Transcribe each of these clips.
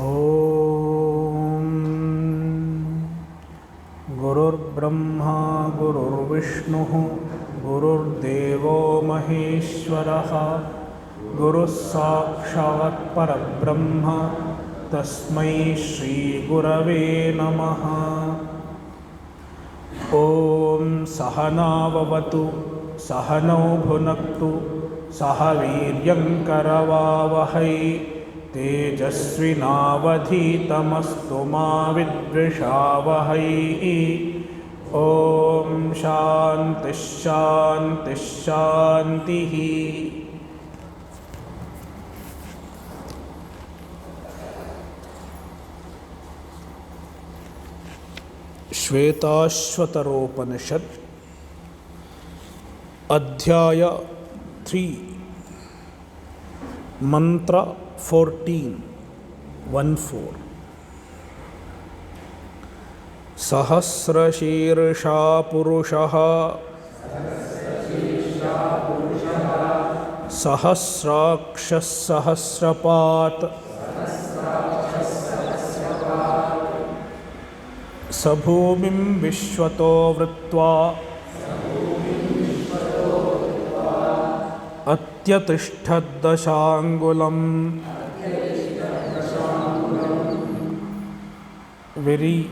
ॐ गुरुर्ब्रह्मा गुरुर्विष्णुः गुरुर्देवो महेश्वरः गुरुः साक्षात् परब्रह्म तस्मै श्रीगुरवे नमः। ॐ सहनाववतु सहनौ भुनक्तु सह वीर्यङ्करवावहै तेजस्विनावधीतमस्तु मा विद्विषावहै। ॐ शान्तिः शान्तिः शान्तिः। श्वेताश्वतरोपनिषद अध्याय 3 मंत्र 14 सहस्रशीर्षा पुरुषः सहस्राक्षः सहस्रपात् स भूमिं विश्वतो वृत्वा अत्यतिष्ठद्दशाङ्गुलम्। Very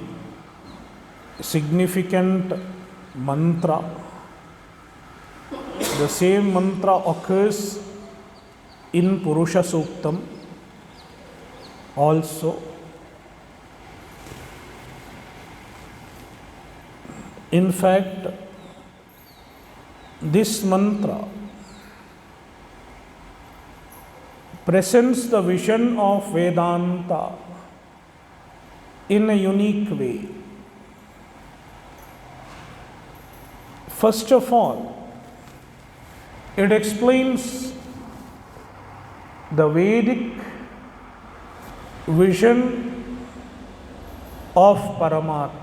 significant mantra. The same mantra occurs in Purusha Suktam also. In fact, this mantra presents the vision of Vedanta in a unique way. First of all, it explains the Vedic vision of Paramatma.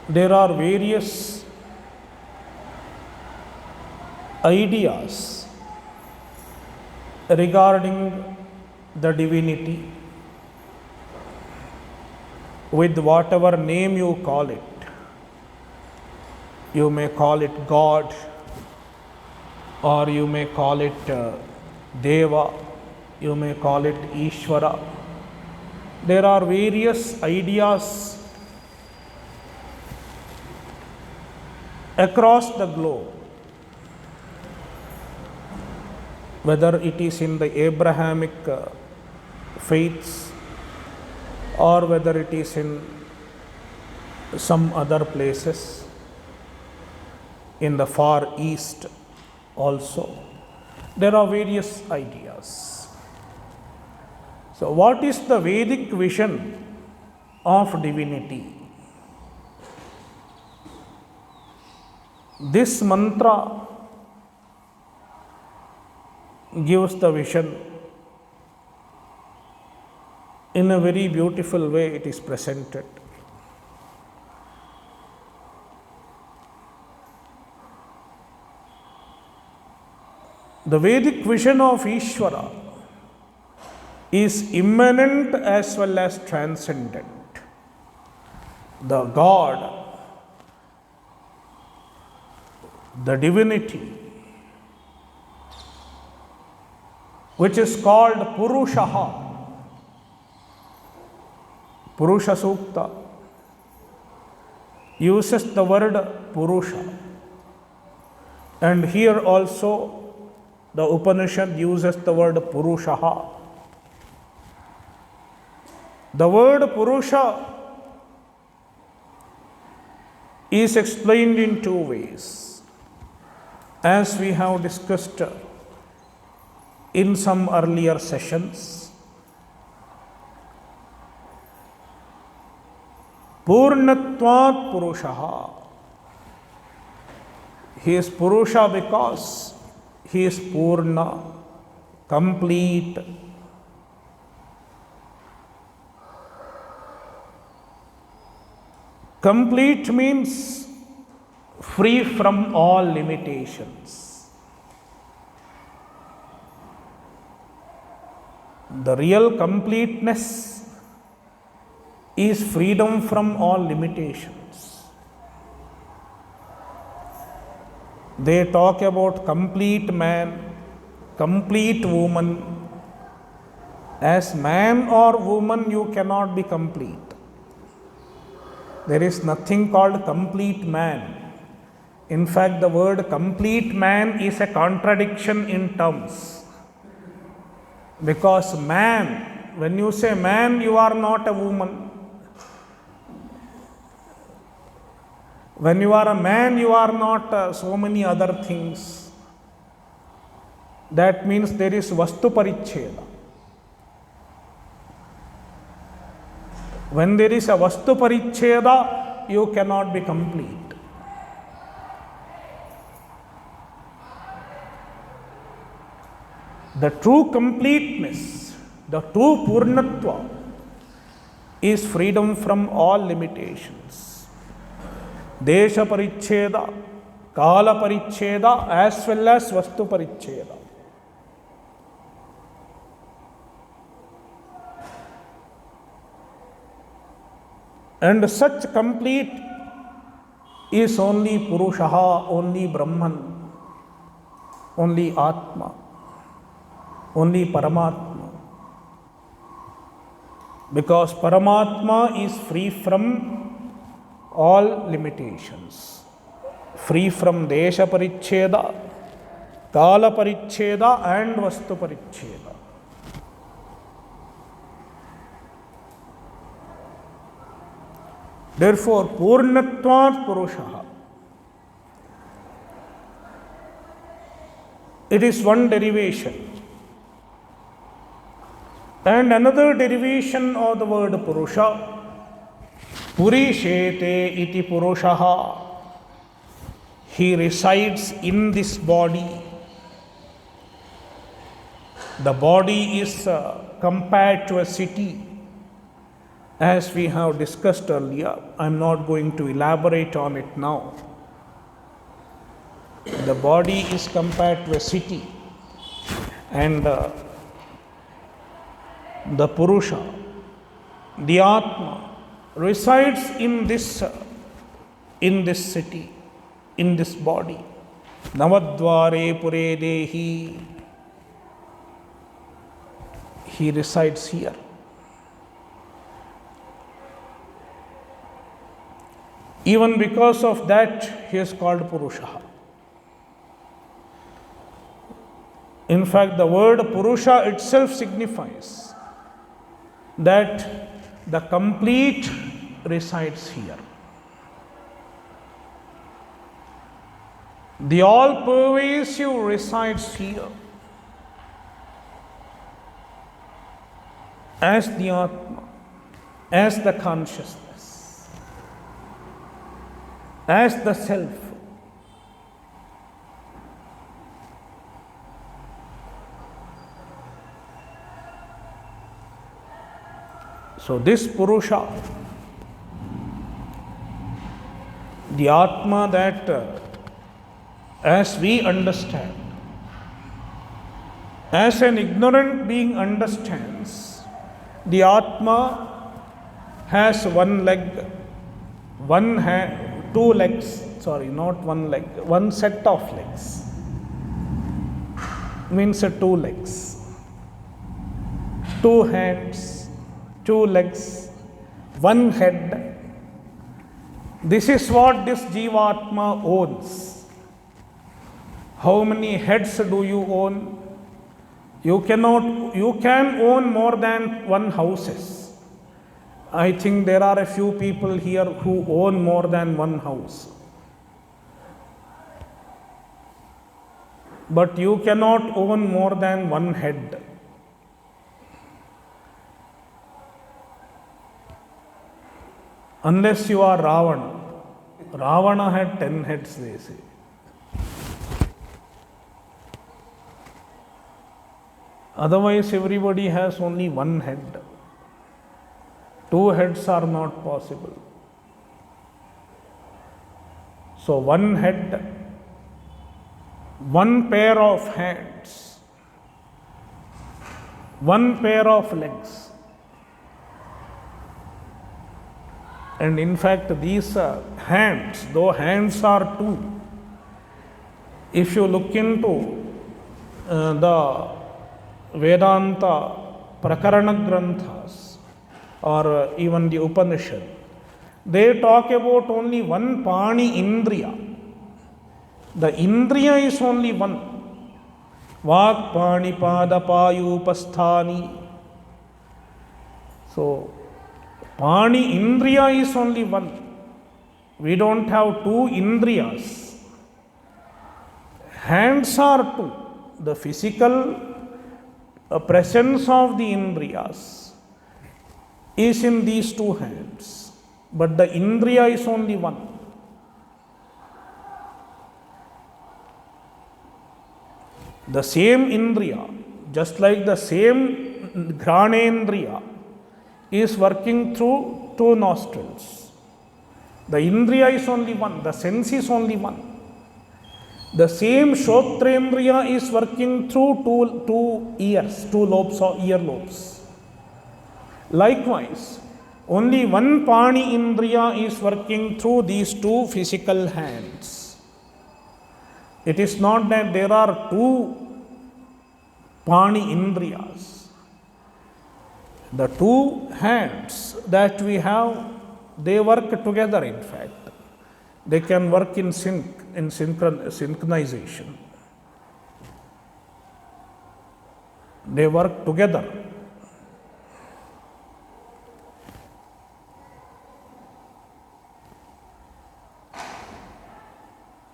There are various ideas regarding the divinity, with whatever name you call it. You may call it God, or you may call it Deva, you may call it Ishvara. There are various ideas across the globe, whether it is in the Abrahamic faiths or whether it is in some other places in the Far East also. There are various ideas. So what is the Vedic vision of divinity? This mantra gives the vision in a very beautiful way. It is presented. The Vedic vision of Ishvara is immanent as well as transcendent. The God, the divinity, which is called Purusha. Purusha Sukta uses the word Purusha, and here also the Upanishad uses the word Purusha. The word Purusha is explained in two ways, as we have discussed in some earlier sessions. Purnatvat Purushaha. He is Purusha because he is Purna, complete. Complete means free from all limitations. The real completeness is freedom from all limitations. They talk about complete man, complete woman. As man or woman, you cannot be complete. There is nothing called complete man. In fact, the word complete man is a contradiction in terms. Because man, when you say man, you are not a woman. When you are a man, you are not so many other things. That means there is vastu paricheda. When there is a vastu paricheda, you cannot be complete. The true completeness, the true purnatva is freedom from all limitations. Desha paricheda, kala paricheda, as well as vastu paricheda. And such complete is only Purusha, only Brahman, only Atma, only Paramatma. Because Paramatma is free from all limitations, free from Desha Paricheda, Kala Paricheda and Vastu Paricheda. Therefore, Purnatvat Purusha. It is one derivation. And another derivation of the word Purusha, Purishete iti Purushaha. He resides in this body. The body is compared to a city. As we have discussed earlier, I am not going to elaborate on it now. The body is compared to a city, and the Purusha, the Atma, resides in this city, in this body. Navadvare Pure Dehi. He resides here. Even because of that, he is called Purusha. In fact, the word Purusha itself signifies that the complete resides here. The all-pervasive resides here as the Atma, as the consciousness, as the self. So this Purusha, the Atma that as we understand, as an ignorant being understands, the Atma has one leg, one hand, two legs, not one leg, one set of legs, means two legs, two hands, two legs, one head. This is what this Jivatma owns. How many heads do you own? You can own more than one houses. I think there are a few people here who own more than one house. But you cannot own more than one head. Unless you are Ravana. Ravana had 10 heads, they say. Otherwise, everybody has only one head. Two heads are not possible. So one head, one pair of hands, one pair of legs. And in fact, these hands, though hands are two, if you look into the Vedanta Prakarana Granthas or even the Upanishad, they talk about only one Pani Indriya. The Indriya is only one. Vak Pani Pada Payu Pasthani. So, Pani Indriya is only one. We don't have two Indriyas. Hands are two. The physical presence of the Indriyas is in these two hands. But the Indriya is only one. The same Indriya, just like the same Granendriya, is working through two nostrils. The Indriya is only one, the sense is only one. The same Shotrendriya is working through two ears, two lobes or ear lobes. Likewise, only one Pani Indriya is working through these two physical hands. It is not that there are two Pani Indriyas. The two hands that we have, they work together in fact. They can work in sync, in synchronization. They work together.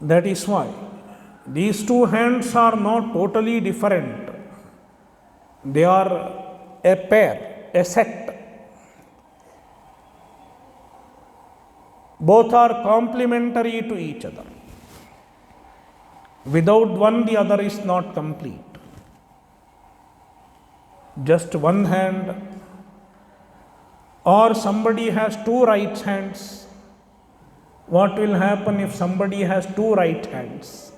That is why these two hands are not totally different. They are a pair, a set. Both are complementary to each other. Without one, the other is not complete. Just one hand, or somebody has two right hands. What will happen if somebody has two right hands?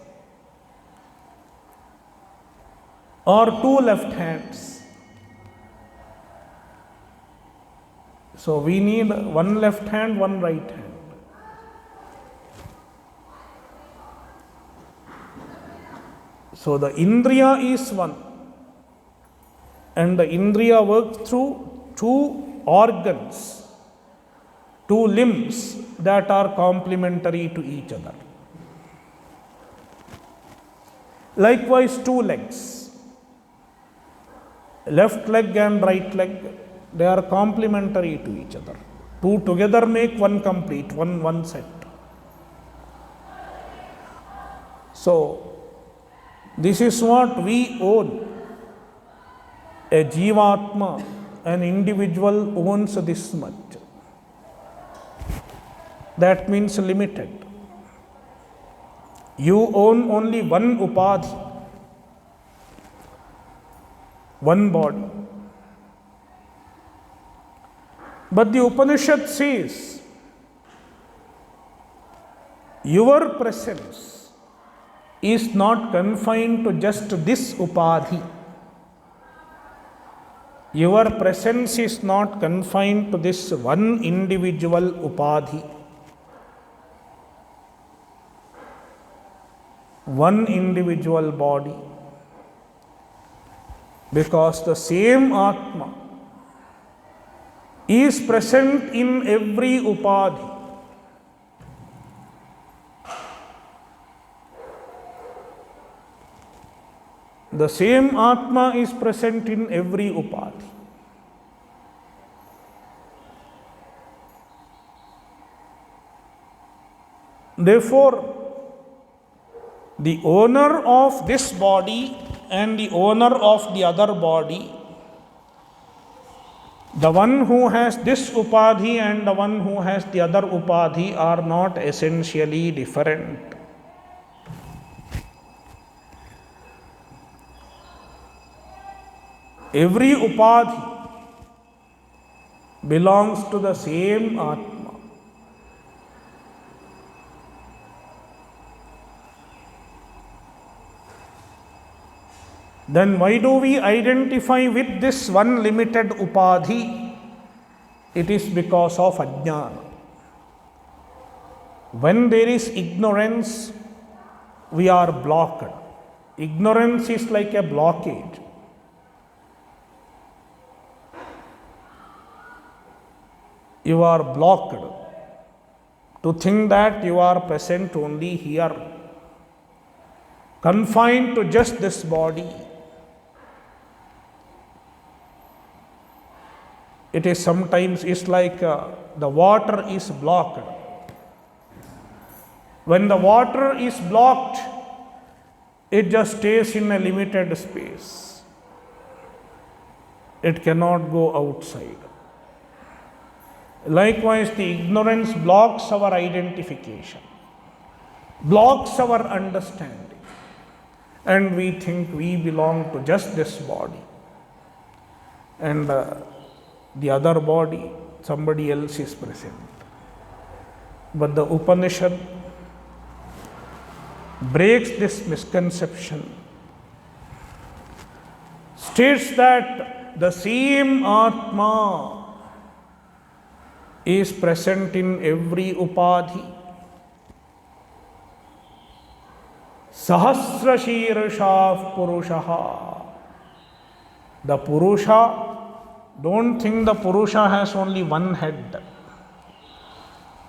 Or two left hands? So we need one left hand, one right hand. So the Indriya is one. And the Indriya works through two organs, two limbs that are complementary to each other. Likewise, two legs, left leg and right leg, they are complementary to each other. Two together make one complete, one set. So, this is what we own. A Jivatma, an individual owns this much. That means limited. You own only one upadhi, one body. But the Upanishad says, your presence is not confined to just this upadhi. Your presence is not confined to this one individual upadhi. One individual body. Because the same Atma is present in every upadhi. The same Atma is present in every upadhi. Therefore, the owner of this body and the owner of the other body, the one who has this upadhi and the one who has the other upadhi are not essentially different. Every upadhi belongs to the same Atma. Then why do we identify with this one limited upadhi? It is because of ajnana. When there is ignorance, we are blocked. Ignorance is like a blockage. You are blocked to think that you are present only here, confined to just this body. It is sometimes it's like the water is blocked. When the water is blocked, it just stays in a limited space. It cannot go outside. Likewise, the ignorance blocks our identification, blocks our understanding, and we think we belong to just this body. And the other body, somebody else is present. But the Upanishad breaks this misconception, states that the same Atma is present in every upadhi. Sahasra Shirsha Purusha. The Purusha, don't think the Purusha has only one head.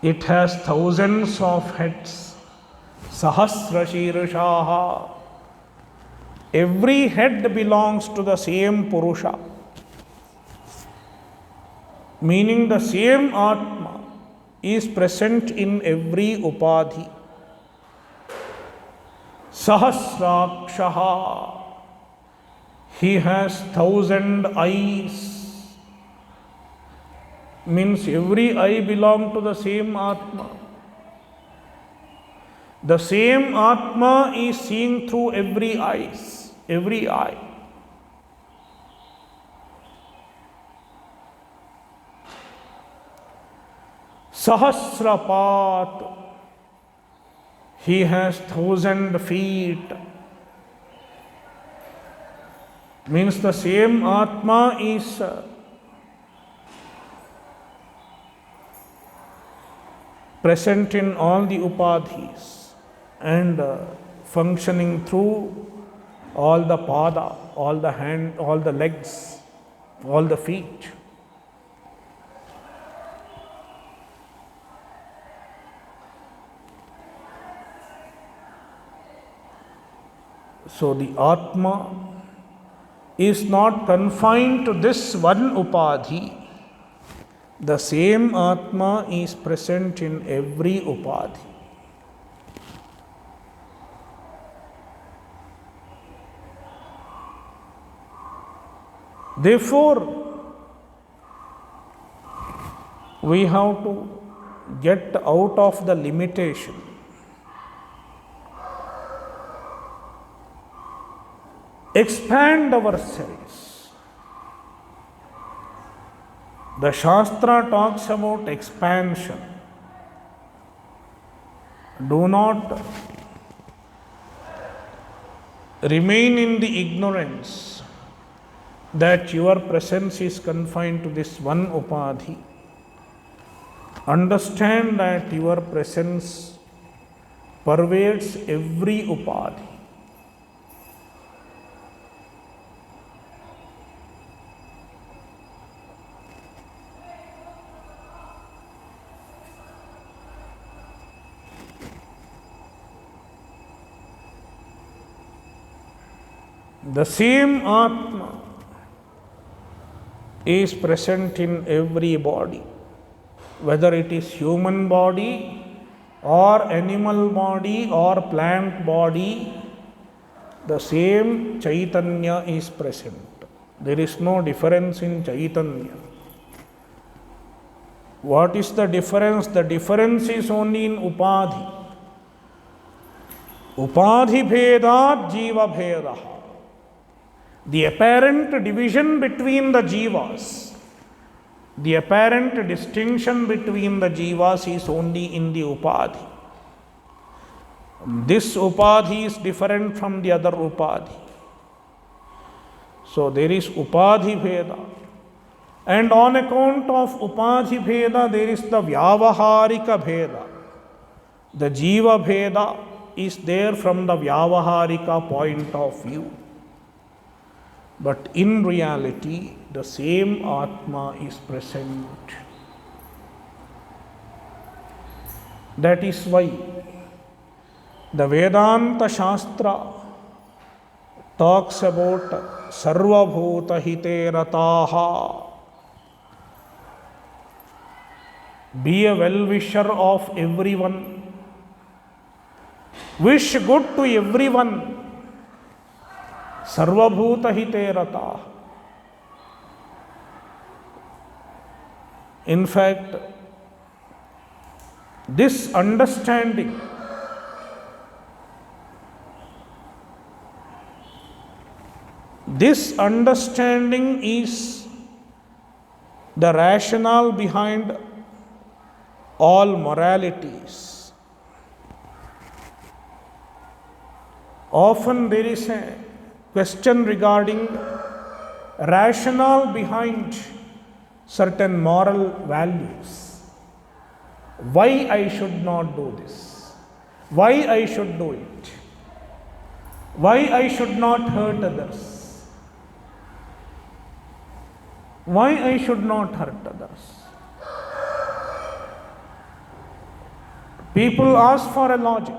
It has thousands of heads. Sahasra Shirsha. Every head belongs to the same Purusha. Meaning the same Atma is present in every upadhi. Sahasrakshaha. He has 1,000 eyes. Means every eye belongs to the same Atma. The same Atma is seeing through every eye. Sahasrapat. He has 1,000 feet. Means the same Atma is present in all the upadhis and functioning through all the pada, all the hand, all the legs, all the feet. So the Atma is not confined to this one upadhi. The same Atma is present in every upadhi. Therefore, we have to get out of the limitation. Expand ourselves. The Shastra talks about expansion. Do not remain in the ignorance that your presence is confined to this one upadhi. Understand that your presence pervades every upadhi. The same Atma is present in every body, whether it is human body or animal body or plant body, the same Chaitanya is present. There is no difference in Chaitanya. What is the difference? The difference is only in Upadhi. Upadhi Bhedat Jiva Bhedaha. The apparent division between the jivas, the apparent distinction between the jivas is only in the upadhi. This upadhi is different from the other upadhi. So there is Upadhi Bheda. And on account of Upadhi Bheda, there is the Vyavaharika Bheda. The Jiva Bheda is there from the Vyavaharika point of view. But in reality, the same Atma is present. That is why the Vedanta Shastra talks about Sarvabhuta Hite Rataha. Be a well-wisher of everyone. Wish good to everyone. Sarvabhuta Hite Rataha. In fact, this understanding is the rationale behind all moralities. Often there is a question regarding rationale behind certain moral values. Why I should not do this? Why I should do it? Why I should not hurt others? Why I should not hurt others? People ask for a logic.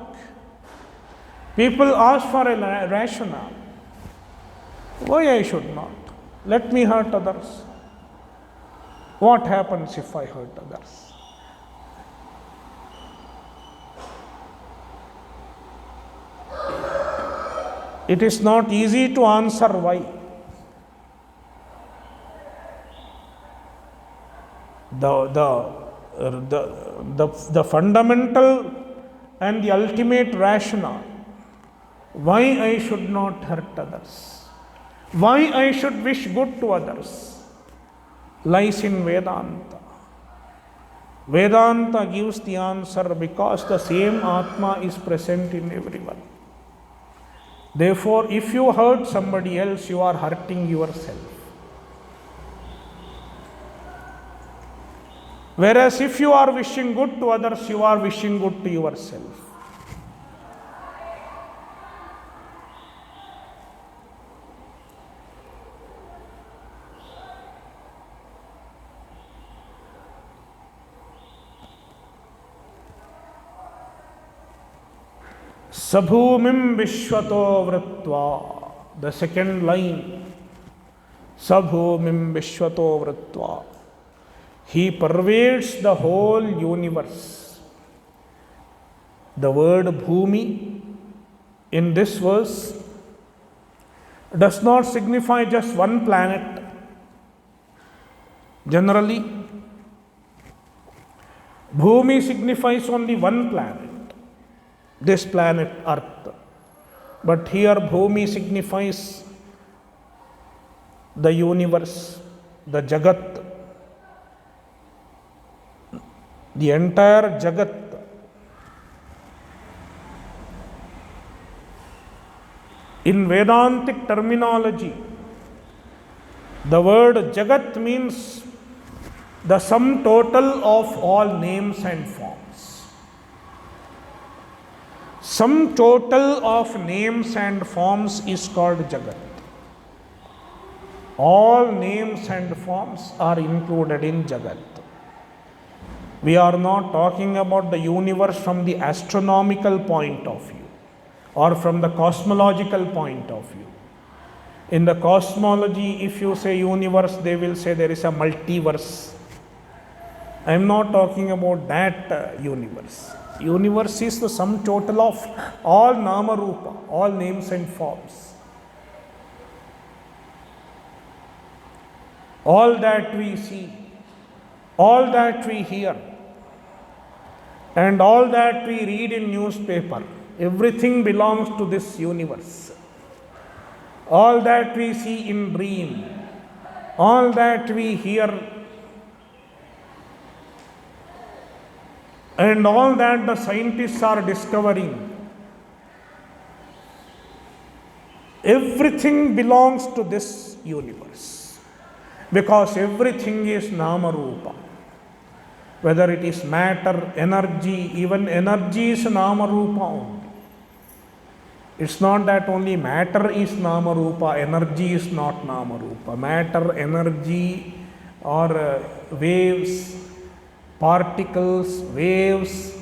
People ask for a rationale. Why I should not? Let me hurt others. What happens if I hurt others? It is not easy to answer why. The fundamental and the ultimate rationale why I should not hurt others, why I should wish good to others, lies in Vedanta. Vedanta gives the answer because the same Atma is present in everyone. Therefore, if you hurt somebody else, you are hurting yourself. Whereas if you are wishing good to others, you are wishing good to yourself. Sabhumim Vishwato Vritva. The second line. Sabhumim Vishwato Vritva. He pervades the whole universe. The word Bhumi in this verse does not signify just one planet. Generally, Bhumi signifies only one planet. This planet Earth. But here Bhumi signifies the universe, the Jagat, the entire Jagat. In Vedantic terminology, the word Jagat means the sum total of all names and forms. Sum total of names and forms is called Jagat. All names and forms are included in Jagat. We are not talking about the universe from the astronomical point of view or from the cosmological point of view. In the cosmology, if you say universe, they will say there is a multiverse. I am not talking about that universe. Universe is the sum total of all nama rupa, all names and forms. All that we see, all that we hear, and all that we read in newspaper, everything belongs to this universe. All that we see in dream, all that we hear, and all that the scientists are discovering, Everything belongs to this universe because everything is Nama Rupa. Whether it is matter, energy, even energy is Nama Rupa only. It's not that only matter is Nama Rupa, energy is not Nama Rupa. Matter, energy, or waves, particles, waves,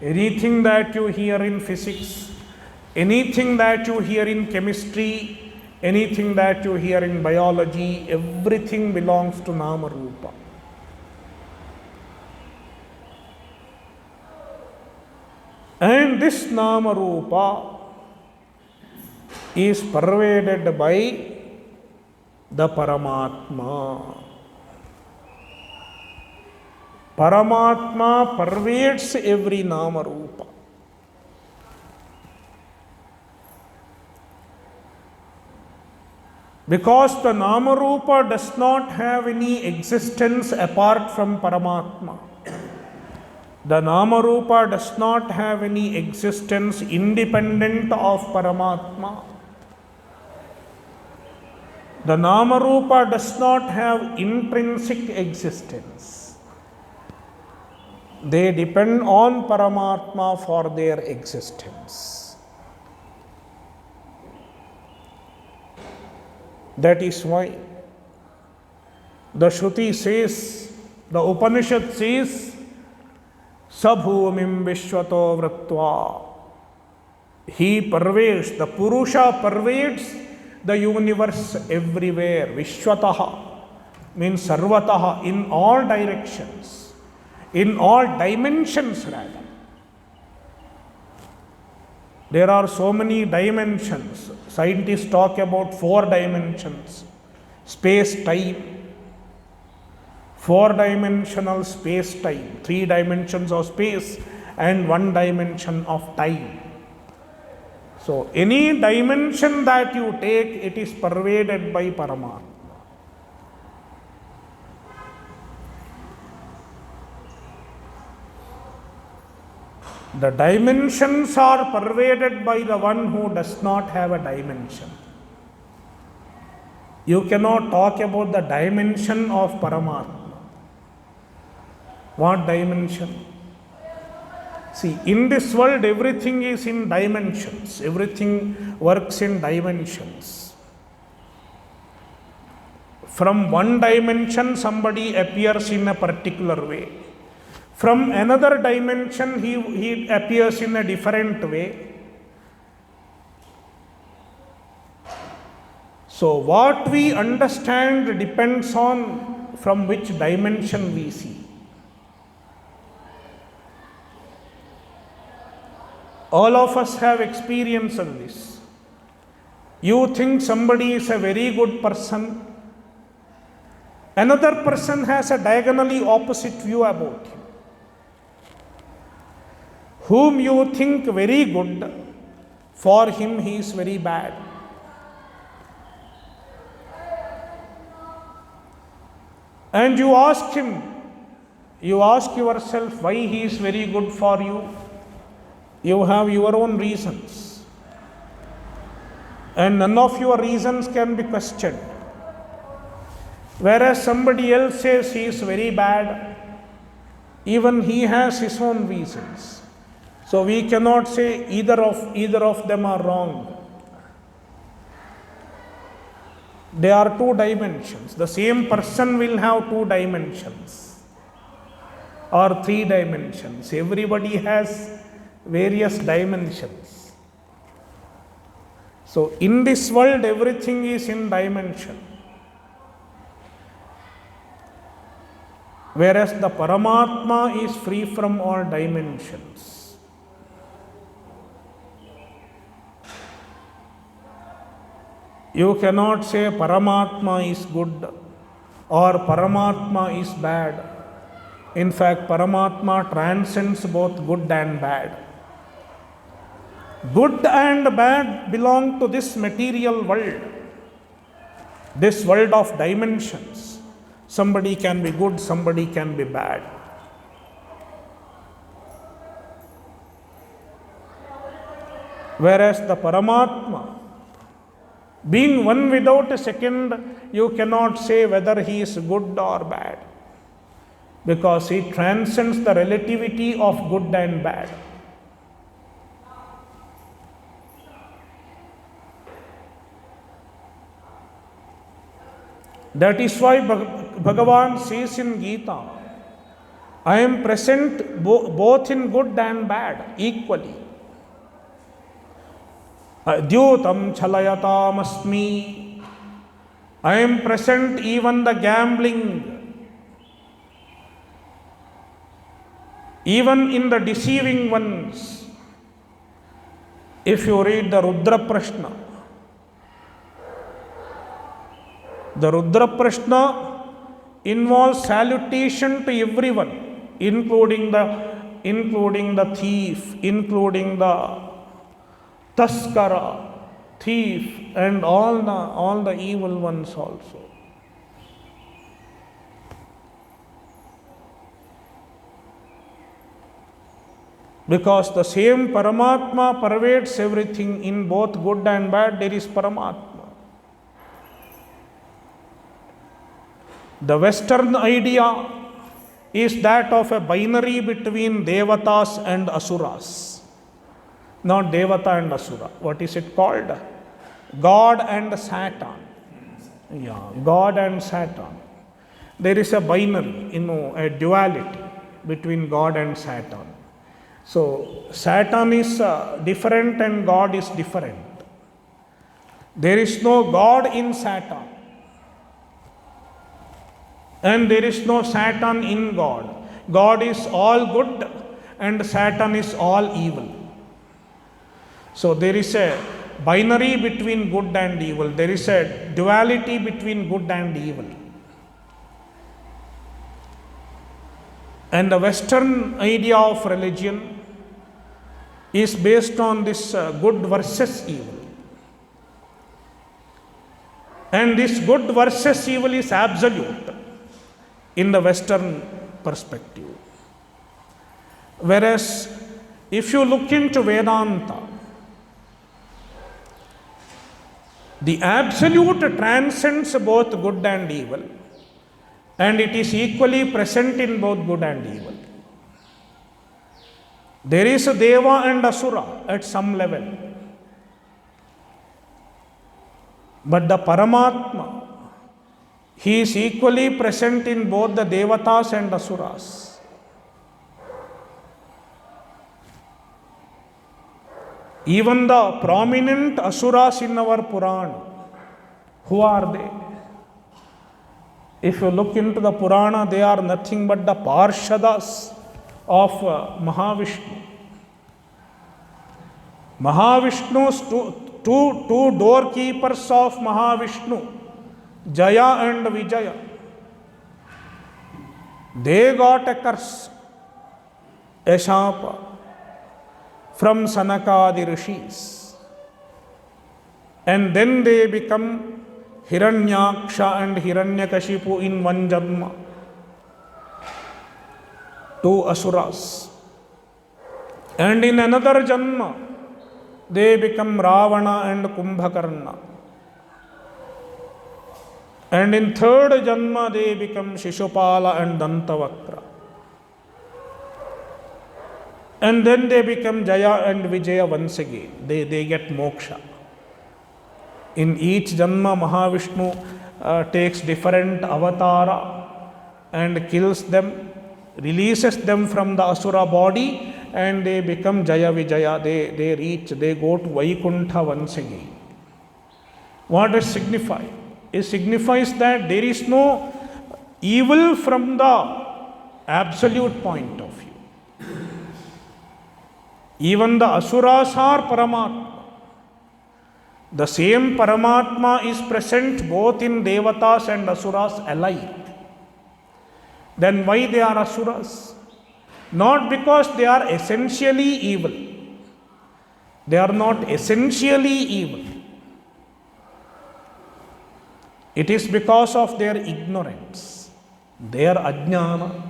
anything that you hear in physics, anything that you hear in chemistry, anything that you hear in biology, everything belongs to Nama Rupa. And this Nama Rupa is pervaded by the Paramatma. Paramatma pervades every Nama Rupa. Because the Nama Rupa does not have any existence apart from Paramatma. The Nama Rupa does not have any existence independent of Paramatma. The Nama Rupa does not have intrinsic existence. They depend on Paramatma for their existence. That is why the Shruti says, the Upanishad says, Sabhumim Vishwato Vritva. He pervades, the Purusha pervades the universe everywhere. Vishwataha means Sarvataha, in all directions, in all dimensions rather. There are so many dimensions. Scientists talk about 4 dimensions. Space, time. 4-dimensional space time, 3 dimensions of space and 1 dimension of time. So, any dimension that you take, it is pervaded by Paramatma. The dimensions are pervaded by the one who does not have a dimension. You cannot talk about the dimension of Paramatma. What dimension? See, in this world everything is in dimensions. Everything works in dimensions. From one dimension somebody appears in a particular way. From another dimension he appears in a different way. So what we understand depends on from which dimension we see. All of us have experienced this. You think somebody is a very good person. Another person has a diagonally opposite view about him. Whom you think very good, for him he is very bad. And you ask him, you ask yourself why he is very good for you. You have your own reasons. And none of your reasons can be questioned. Whereas somebody else says he is very bad, even he has his own reasons. So we cannot say either of them are wrong. There are 2 dimensions. The same person will have 2 dimensions or 3 dimensions. Everybody has various dimensions. So in this world everything is in dimension. Whereas the Paramatma is free from all dimensions. You cannot say Paramatma is good or Paramatma is bad. In fact, Paramatma transcends both good and bad. Good and bad belong to this material world, this world of dimensions. Somebody can be good, somebody can be bad. Whereas the Paramatma Being one without a second, you cannot say whether he is good or bad, because he transcends the relativity of good and bad. That is why Bhagavan says in Gita, I am present both in good and bad equally. Adhyutam chalayatam asmi. I am present even the gambling, even in the deceiving ones. If you read the Rudra Prashna involves salutation to everyone, including the thief, including the taskara, thief, and all the evil ones also. Because the same Paramatma pervades everything. In both good and bad, there is Paramatma. The Western idea is that of a binary between Devatas and Asuras. Not Devata and Asura. What is it called? God and Satan. Yeah, God and Satan. There is a binary, a duality between God and Satan. So, Satan is different and God is different. There is no God in Satan. And there is no Satan in God. God is all good and Satan is all evil. So there is a binary between good and evil. There is a duality between good and evil. And the Western idea of religion is based on this good versus evil. And this good versus evil is absolute in the Western perspective. Whereas, if you look into Vedanta, the absolute transcends both good and evil, and it is equally present in both good and evil. There is a Deva and Asura at some level, but the Paramatma, he is equally present in both the Devatas and Asuras. Even the prominent Asuras in our Purana, who are they? If you look into the Purana, they are nothing but the Parshadas of Mahavishnu. Mahavishnu's two doorkeepers of Mahavishnu, Jaya and Vijaya, they got a curse, a shapa, from Sanakadi Rishis. And then they become Hiranyaksha and Hiranyakashipu in one Janma, two Asuras. And in another Janma, they become Ravana and Kumbhakarna. And in third Janma, they become Shishupala and Dantavakra. And then they become Jaya and Vijaya once again. They get moksha. In each Janma, Mahavishnu takes different avatara and kills them, releases them from the Asura body, and they become Jaya Vijaya. They go to Vaikuntha once again. What does it signify? It signifies that there is no evil from the absolute point of view. Even the Asuras are Paramatma. The same Paramatma is present both in Devatas and Asuras alike. Then why they are Asuras? Not because they are essentially evil. They are not essentially evil. It is because of their ignorance, their ajnana.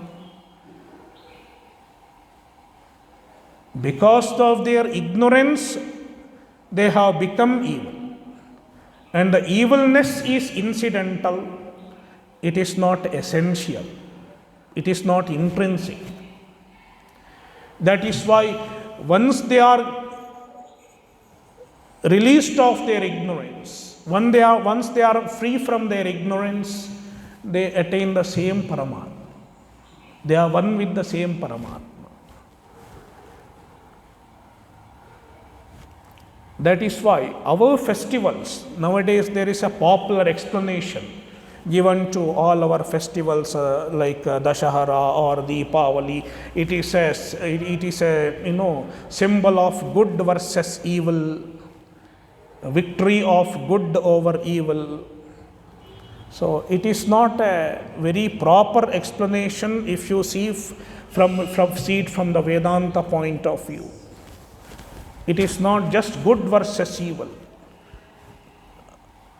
Because of their ignorance, they have become evil. And the evilness is incidental, it is not essential, it is not intrinsic. That is why once they are released of their ignorance, once they are free from their ignorance, they attain the same Paramatma. They are one with the same Paramatma. That is why our festivals, nowadays there is a popular explanation given to all our festivals like Dashahara or Deepavali. It is a symbol of good versus evil, victory of good over evil. So it is not a very proper explanation if you see it from the Vedanta point of view. It is not just good versus evil.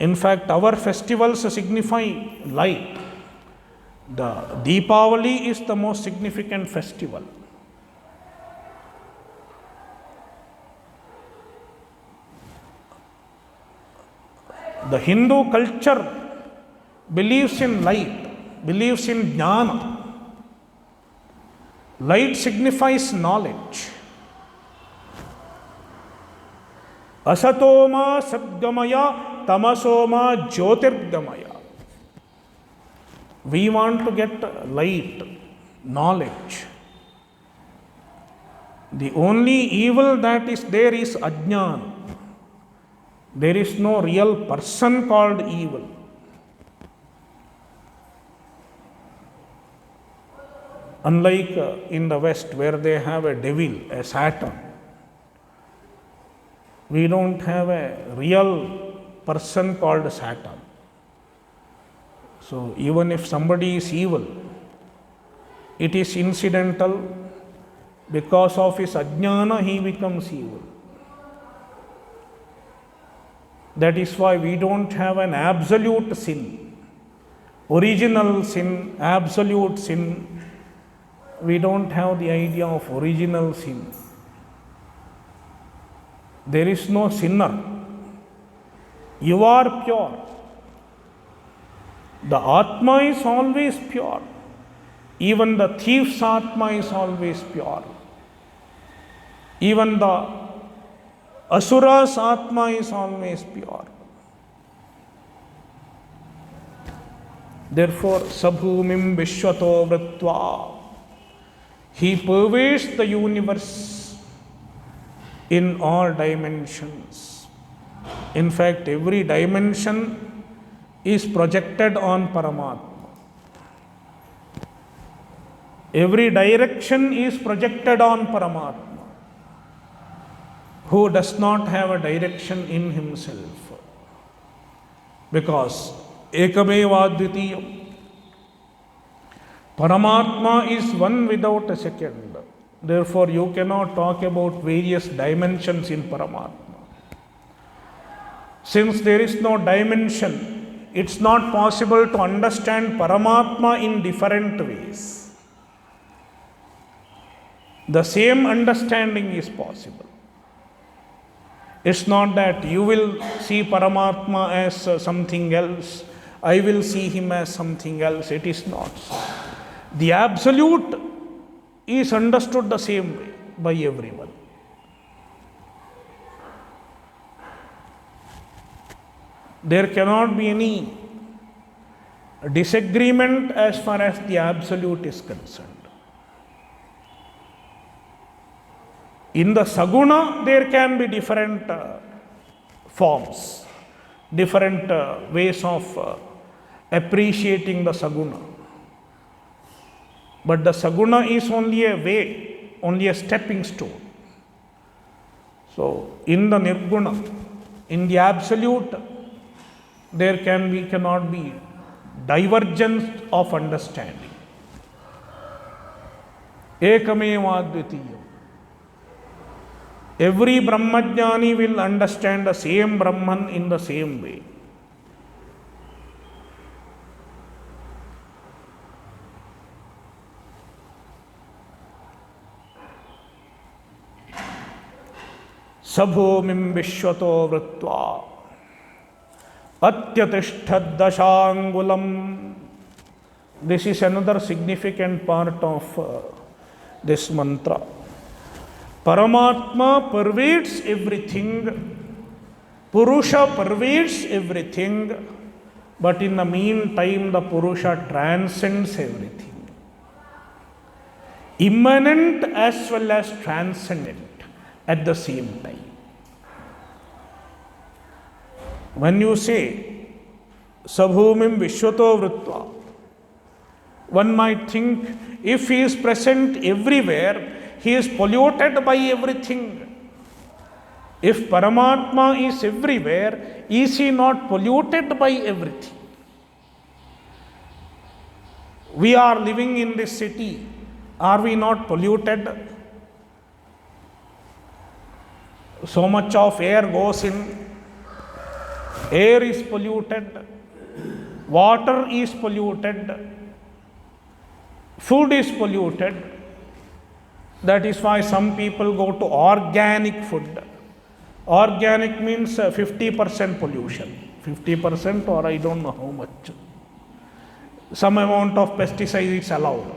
In fact, our festivals signify light. The Deepavali is the most significant festival. The Hindu culture believes in light, believes in jnana. Light signifies knowledge. Asatoma sadgamaya tamasoma jyotirgamaya. We want to get light, knowledge. The only evil that is there is ajnana. There is no real person called evil. Unlike in the West, where they have a devil, a Satan, we don't have a real person called Satan. So even if somebody is evil, it is incidental. Because of his ajnana, he becomes evil. That is why we don't have an absolute sin, original sin, absolute sin. We don't have the idea of original sin. There is no sinner. You are pure. The Atma is always pure. Even the thief's Atma is always pure. Even the Asura's Atma is always pure. Therefore, Sabhumim Vishwato Vritva. He pervades the universe in all dimensions. In fact, every dimension is projected on Paramatma. Every direction is projected on Paramatma, who does not have a direction in himself. Because Ekameva Dvitiyam, Paramatma is one without a second. Therefore, you cannot talk about various dimensions in Paramatma. Since there is no dimension, it's not possible to understand Paramatma in different ways. The same understanding is possible. It's not that you will see Paramatma as something else, I will see him as something else. It is not so. The absolute is understood the same way by everyone. There cannot be any disagreement as far as the absolute is concerned. In the Saguna, there can be different forms, different ways of appreciating the Saguna. But the Saguna is only a way, only a stepping stone. So, in the Nirguna, in the Absolute, there cannot be divergence of understanding. Ekameva Dvitiyam. Every Brahmajnani will understand the same Brahman in the same way. Sabhomim Vishwato Vritva. Atyatishthad dashangulam. This is another significant part of this mantra. Paramatma pervades everything. Purusha pervades everything. But in the meantime, the Purusha transcends everything. Immanent as well as transcendent at the same time. When you say, Sabhumim Vishwato Vritva, one might think if he is present everywhere, he is polluted by everything. If Paramatma is everywhere, is he not polluted by everything? We are living in this city. Are we not polluted? So much of air goes in. Air is polluted. Water is polluted. Food is polluted. That is why some people go to organic food. Organic means 50% pollution. 50% or I don't know how much. Some amount of pesticide is allowed.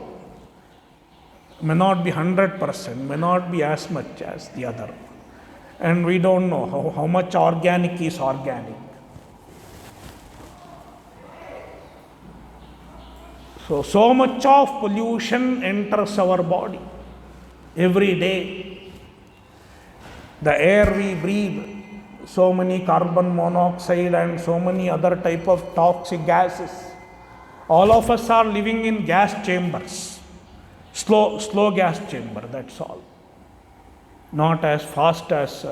May not be 100%, may not be as much as the other. And we don't know how much organic is organic. So much of pollution enters our body every day. The air we breathe, so many carbon monoxide and so many other type of toxic gases. All of us are living in gas chambers, slow gas chamber, that's all. Not as fast as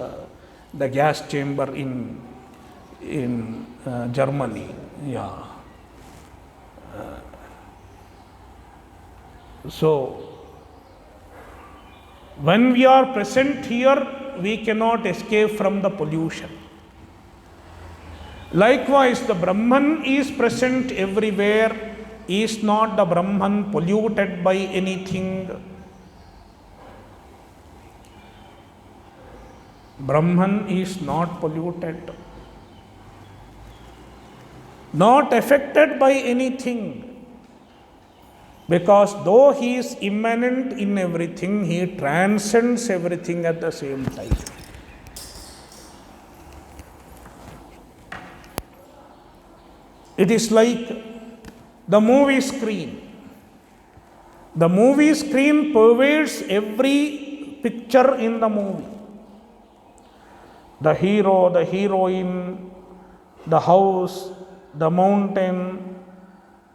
the gas chamber in Germany. Yeah. So, when we are present here, we cannot escape from the pollution. Likewise, the Brahman is present everywhere. Is not the Brahman polluted by anything? Brahman is not polluted, not affected by anything. Because though he is immanent in everything, he transcends everything at the same time. It is like the movie screen. The movie screen pervades every picture in the movie. The hero, the heroine, the house, the mountain,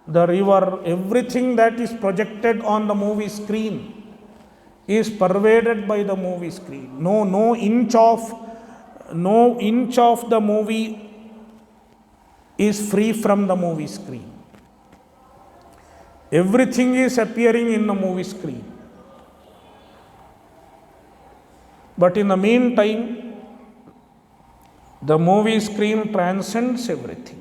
the river, everything that is projected on the movie screen is pervaded by the movie screen. No inch of the movie is free from the movie screen. Everything is appearing in the movie screen. But in the meantime, the movie screen transcends everything.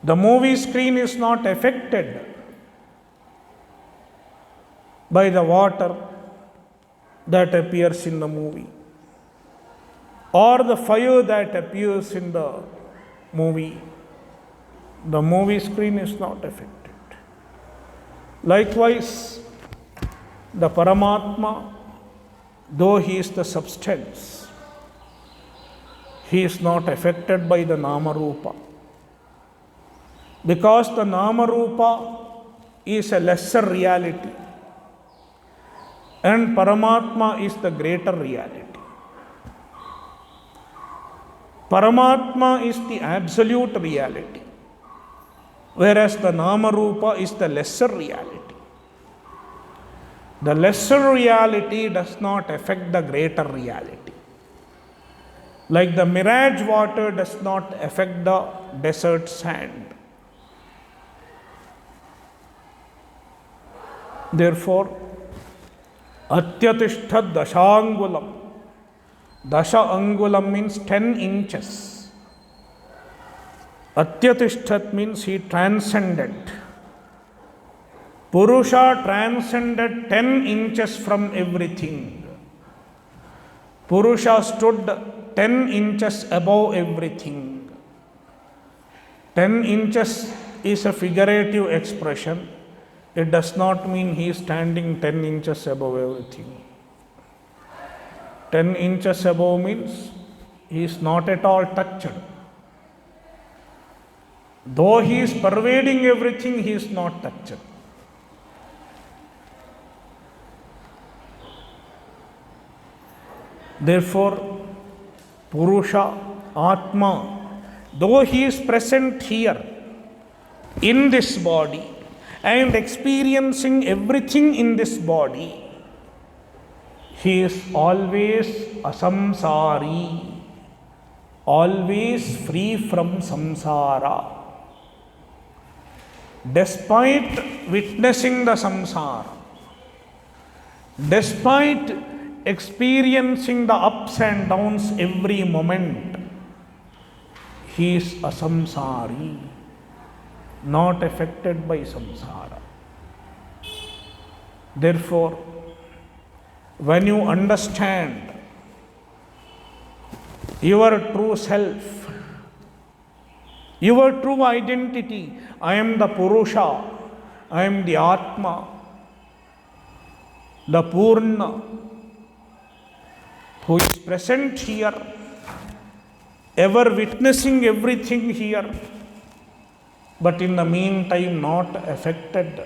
The movie screen is not affected by the water that appears in the movie or the fire that appears in the movie. The movie screen is not affected. Likewise, the Paramatma, though he is the substance, he is not affected by the Nama Rupa. Because the Nama Rupa is a lesser reality and Paramatma is the greater reality. Paramatma is the absolute reality, whereas the Nama Rupa is the lesser reality. The lesser reality does not affect the greater reality. Like the mirage water does not affect the desert sand. Therefore, Atyatishthad dashangulam. Dasha angulam means 10 inches. Atyatishthad means he transcended. Purusha transcended 10 inches from everything. Purusha stood 10 inches above everything. 10 inches is a figurative expression. It does not mean he is standing 10 inches above everything. 10 inches above means he is not at all touched. Though he is pervading everything, he is not touched. Therefore, Purusha, Atma, though he is present here in this body and experiencing everything in this body, he is always asamsari, always free from samsara. Despite witnessing the samsara, despite experiencing the ups and downs every moment, he is asamsari, not affected by samsara. Therefore, when you understand your true self, your true identity, I am the Purusha, I am the Atma, the Purna, who is present here, ever witnessing everything here, but in the meantime not affected,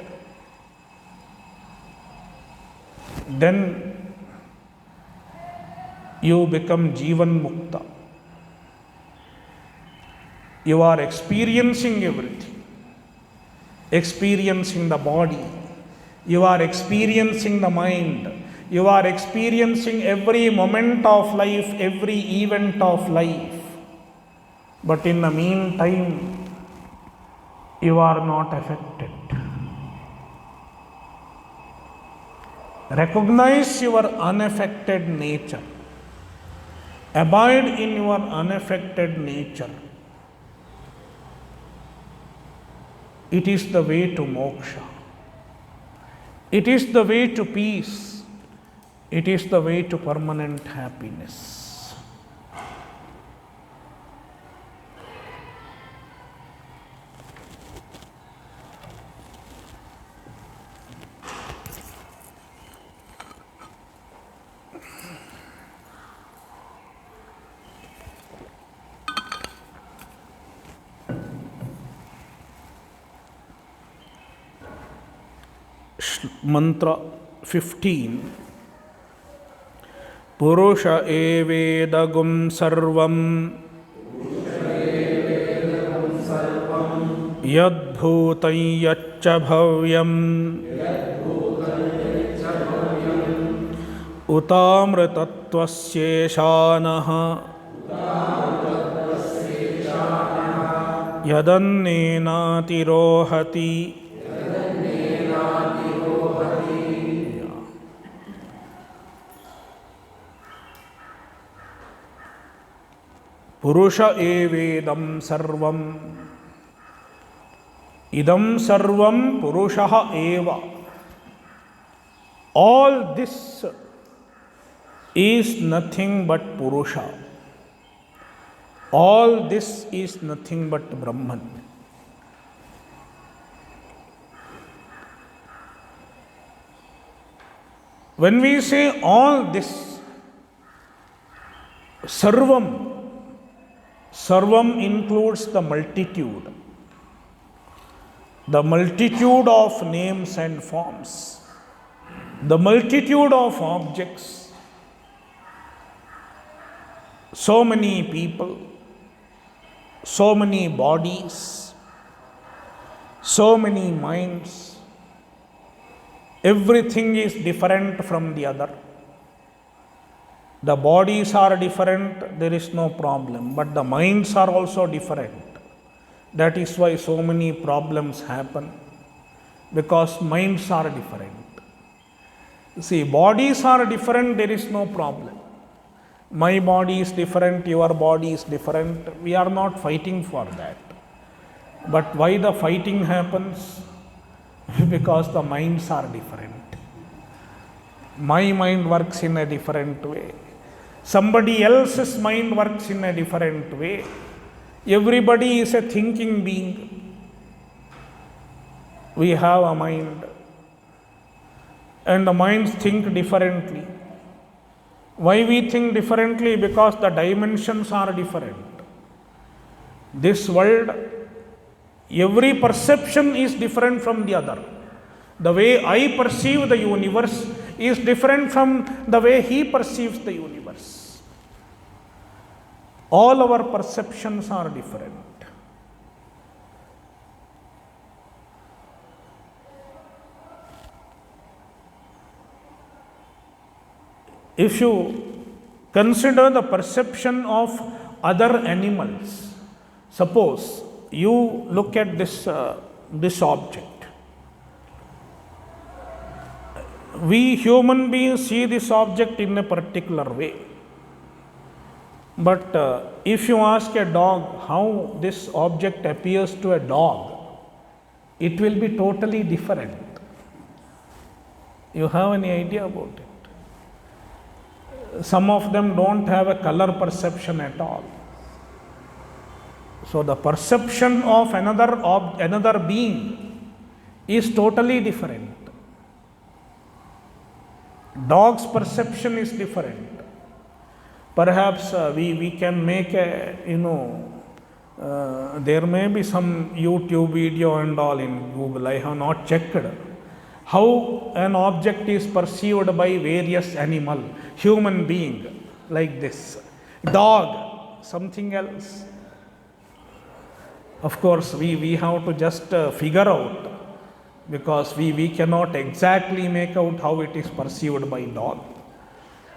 then you become Jivan Mukta. You are experiencing everything, experiencing the body, you are experiencing the mind, you are experiencing every moment of life, every event of life. But in the meantime, you are not affected. Recognize your unaffected nature. Abide in your unaffected nature. It is the way to moksha. It is the way to peace. It is the way to permanent happiness. Mantra 15. Purusha evedagum sarvam yadbhutam yacca bhavyam utamritatvasyešanah yadannenatirohati. Purusha evedam sarvam. Idam sarvam Purushaha eva. All this is nothing but Purusha. All this is nothing but Brahman. When we say all this, sarvam, sarvam includes the multitude of names and forms, the multitude of objects, so many people, so many bodies, so many minds. Everything is different from the other. The bodies are different, there is no problem, but the minds are also different. That is why so many problems happen, because minds are different. See, bodies are different, there is no problem. My body is different, your body is different. We are not fighting for that. But why the fighting happens? Because the minds are different. My mind works in a different way. Somebody else's mind works in a different way. Everybody is a thinking being. We have a mind, and the minds think differently. Why we think differently? Because the dimensions are different. This world, every perception is different from the other. The way I perceive the universe is different from the way he perceives the universe. All our perceptions are different. If you consider the perception of other animals, suppose you look at this object. We human beings see this object in a particular way. But if you ask a dog how this object appears to a dog, it will be totally different. You have any idea about it? Some of them don't have a color perception at all. So the perception of another being is totally different. Dog's perception is different. Perhaps we can make a, there may be some YouTube video and all in Google. I have not checked how an object is perceived by various animal, human being like this, dog, something else. Of course, we have to just figure out, because we cannot exactly make out how it is perceived by dog.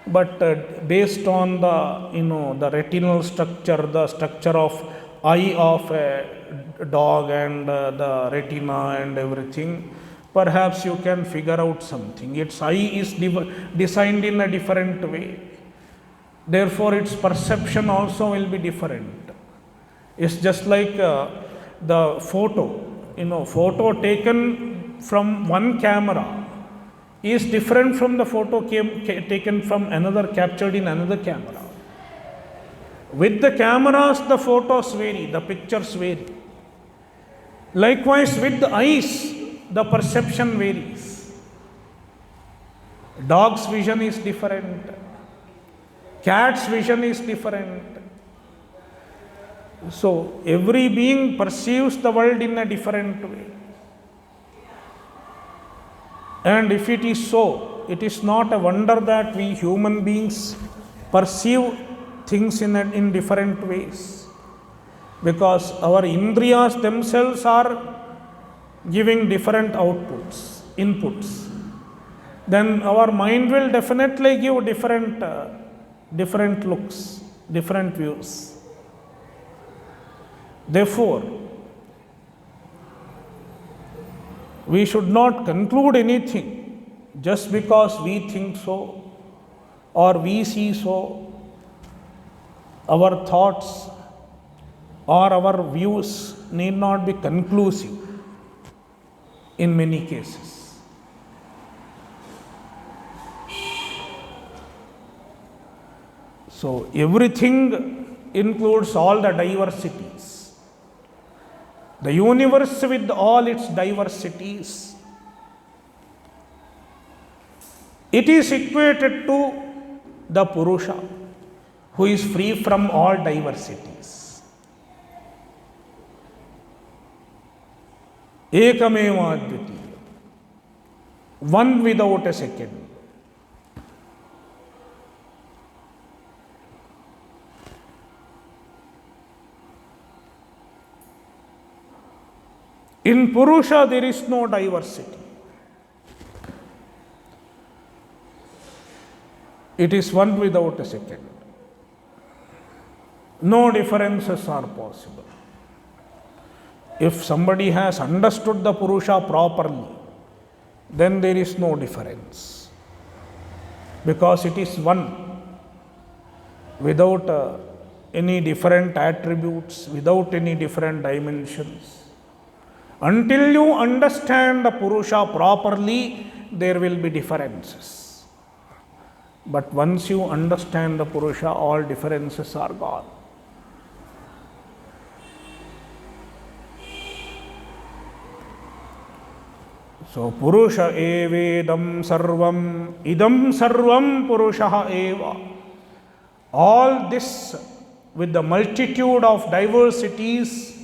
But based on the retinal structure, the structure of eye of a dog and the retina and everything, perhaps you can figure out something. Its eye is designed in a different way. Therefore, its perception also will be different. It's just like the photo. Photo taken from one camera is different from the photo taken from another, captured in another camera. With the cameras, the photos vary, the pictures vary. Likewise, with the eyes, the perception varies. Dog's vision is different. Cat's vision is different. So, every being perceives the world in a different way. And if it is so, it is not a wonder that we human beings perceive things in different ways. Because our indriyas themselves are giving different inputs. Then our mind will definitely give different looks, different views. Therefore, we should not conclude anything just because we think so or we see so. Our thoughts or our views need not be conclusive in many cases. So, everything includes all the diversities. The universe with all its diversities, it is equated to the Purusha, who is free from all diversities. Ekameva advitiya, one without a second. In Purusha, there is no diversity. It is one without a second. No differences are possible. If somebody has understood the Purusha properly, then there is no difference. Because it is one, without any different attributes, without any different dimensions. Until you understand the Purusha properly, there will be differences. But once you understand the Purusha, all differences are gone. So Purusha evedam sarvam, idam sarvam Purusha eva. All this with the multitude of diversities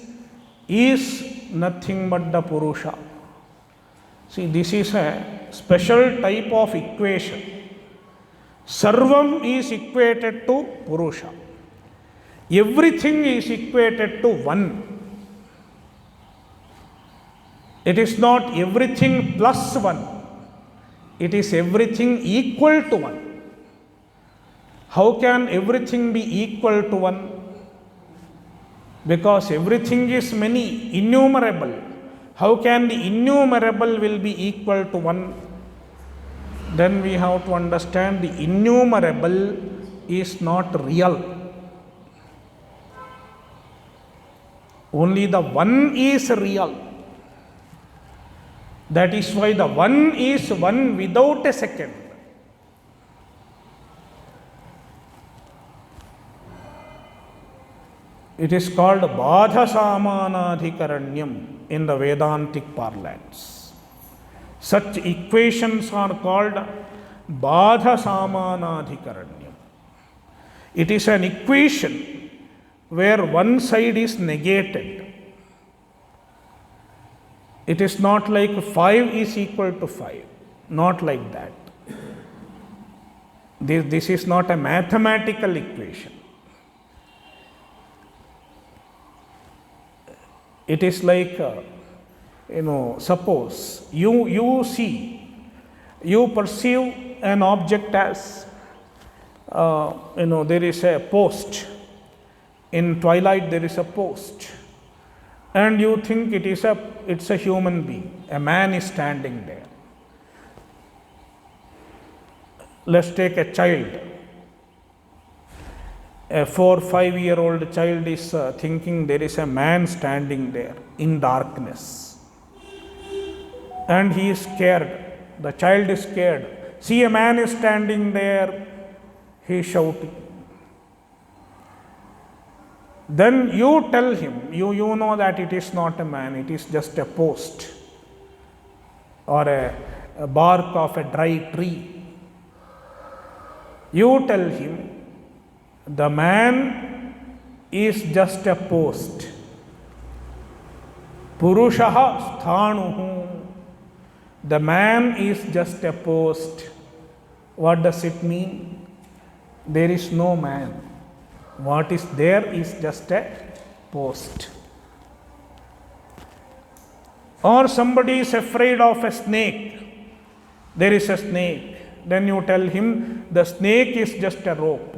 is nothing but the Purusha. See, this is a special type of equation. Sarvam is equated to Purusha. Everything is equated to one. It is not everything plus one. It is everything equal to one. How can everything be equal to one? Because everything is many, innumerable. How can the innumerable will be equal to one? Then we have to understand the innumerable is not real. Only the one is real. That is why the one is one without a second. It is called Badha Samanadhikaranyam in the Vedantic parlance. Such equations are called Badha Samanadhikaranyam. It is an equation where one side is negated. It is not like 5 is equal to 5. Not like that. This is not a mathematical equation. It is like, suppose you perceive an object as, there is a post. In twilight there is a post. And you think it's a human being. A man is standing there. Let's take a child. A 4-5-year-old child is thinking there is a man standing there in darkness. And he is scared. The child is scared. See, a man is standing there. He is shouting. Then you tell him, you know that it is not a man, it is just a post or a bark of a dry tree. You tell him, the man is just a post. Purushaha sthanuhu. The man is just a post. What does it mean? There is no man. What is there is just a post. Or somebody is afraid of a snake. There is a snake. Then you tell him the snake is just a rope.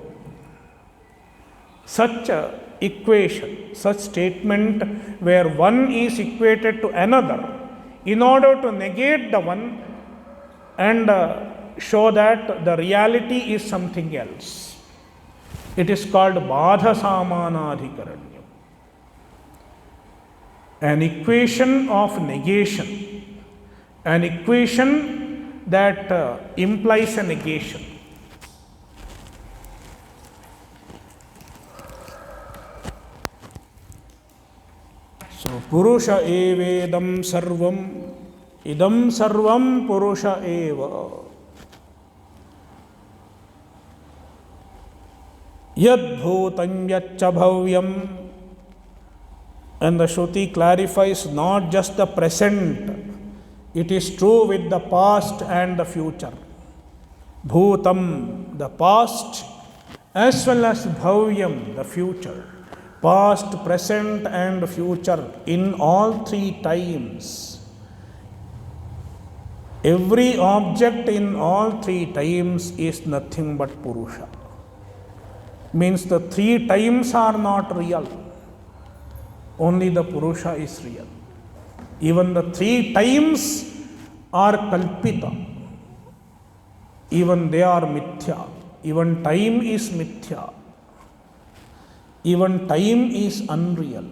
Such a equation, such statement where one is equated to another in order to negate the one and show that the reality is something else. It is called Badha Samanadhikaranyam. An equation of negation. An equation that implies a negation. So, Purusha evedam sarvam, idam sarvam Purusha eva. Yad bhutam yaccha bhavyam. And the Shruti clarifies not just the present, it is true with the past and the future. Bhutam, the past, as well as bhavyam, the future. Past, present and future in all three times. Every object in all three times is nothing but Purusha. Means the three times are not real. Only the Purusha is real. Even the three times are kalpita. Even they are mithya. Even time is mithya. Even time is unreal.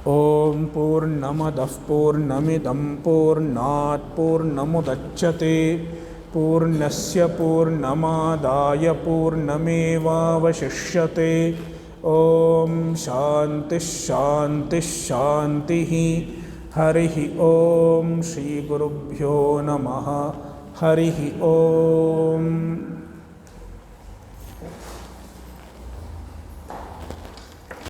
Om Purnamadah Purnamidam Purnat Purnamudachyate Purnasya Purnamadaya Purnameva Vashishyate ॐ शान्तिः शान्तिः शान्तिः। हरिः ॐ श्रीगुरुभ्यो नमः। हरिः ॐ।